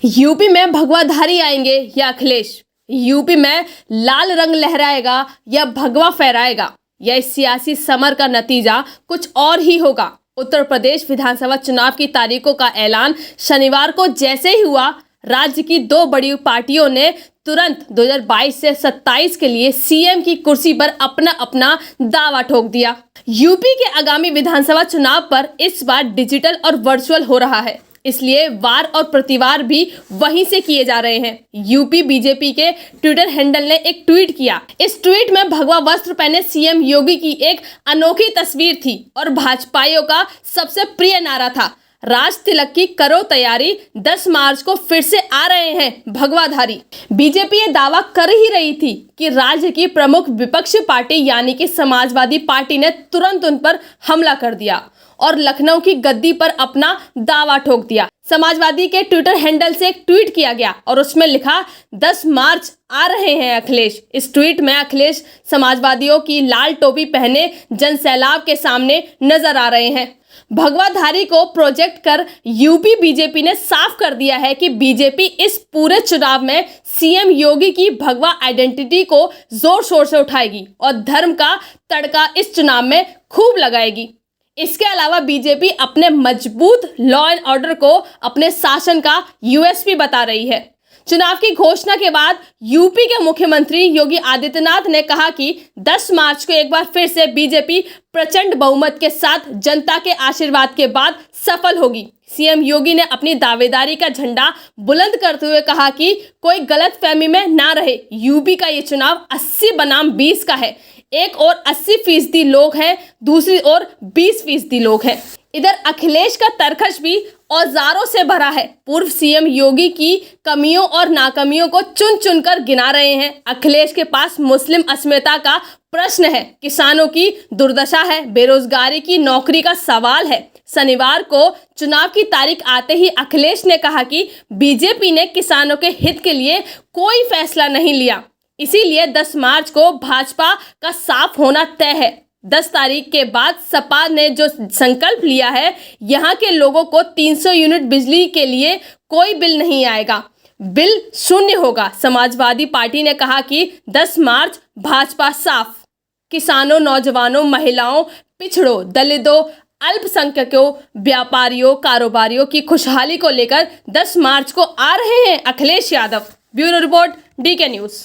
UP में भगवाधारी आएंगे या अखिलेश? यूपी में लाल रंग लहराएगा या भगवा फहराएगा? यह सियासी समर का नतीजा कुछ और ही होगा। उत्तर प्रदेश विधानसभा चुनाव की तारीखों का ऐलान शनिवार को जैसे ही हुआ, राज्य की दो बड़ी पार्टियों ने तुरंत 2022 से 27 के लिए सीएम की कुर्सी पर अपना अपना दावा ठोक दिया। यूपी के आगामी विधानसभा चुनाव पर इस बार डिजिटल और वर्चुअल हो रहा है, इसलिए वार और प्रतिवार भी वहीं से किए जा रहे हैं। यूपी बीजेपी के ट्विटर हैंडल ने एक ट्वीट किया। इस ट्वीट में भगवा वस्त्र पहने सीएम योगी की एक अनोखी तस्वीर थी और भाजपाइयों का सबसे प्रिय नारा था, राज तिलक की करो तैयारी, 10 मार्च को फिर से आ रहे हैं भगवाधारी। बीजेपी ये दावा कर ही रही थी कि राज्य की प्रमुख विपक्षी पार्टी यानी कि समाजवादी पार्टी ने तुरंत उन पर हमला कर दिया और लखनऊ की गद्दी पर अपना दावा ठोक दिया। समाजवादी के ट्विटर हैंडल से एक ट्वीट किया गया और उसमें लिखा, 10 मार्च आ रहे हैं अखिलेश। इस ट्वीट में अखिलेश समाजवादियों की लाल टोपी पहने जनसैलाब के सामने नजर आ रहे हैं। भगवाधारी को प्रोजेक्ट कर यूपी बीजेपी ने साफ कर दिया है कि बीजेपी इस पूरे चुनाव में सीएम योगी की भगवा आइडेंटिटी को जोर शोर से उठाएगी और धर्म का तड़का इस चुनाव में खूब लगाएगी। इसके अलावा बीजेपी अपने मजबूत लॉ एंड ऑर्डर को अपने शासन का यूएसपी बता रही है। चुनाव की घोषणा के बाद यूपी के मुख्यमंत्री योगी आदित्यनाथ ने कहा कि 10 मार्च को एक बार फिर से बीजेपी प्रचंड बहुमत के साथ जनता के आशीर्वाद के बाद सफल होगी। सीएम योगी ने अपनी दावेदारी का झंडा बुलंद करते हुए कहा कि कोई गलतफहमी में ना रहे, यूपी का ये चुनाव 80 बनाम 20 का है। एक और 80% लोग हैं, दूसरी ओर 20% लोग हैं। इधर अखिलेश का तरकश भी औजारों से भरा है। पूर्व सीएम योगी की कमियों और नाकामियों को चुन चुन कर गिना रहे हैं। अखिलेश के पास मुस्लिम अस्मिता का प्रश्न है, किसानों की दुर्दशा है, बेरोजगारी की नौकरी का सवाल है। शनिवार को चुनाव की तारीख आते ही अखिलेश ने कहा कि बीजेपी ने किसानों के हित के लिए कोई फैसला नहीं लिया, इसीलिए 10 मार्च को भाजपा का साफ होना तय है। 10 तारीख के बाद सपा ने जो संकल्प लिया है, यहाँ के लोगों को 300 यूनिट बिजली के लिए कोई बिल नहीं आएगा, बिल शून्य होगा। समाजवादी पार्टी ने कहा कि 10 मार्च भाजपा साफ, किसानों, नौजवानों, महिलाओं, पिछड़ों, दलितों, अल्पसंख्यकों, व्यापारियों, कारोबारियों की खुशहाली को लेकर 10 मार्च को आ रहे हैं Akhilesh Yadav. Bureau report, DK news.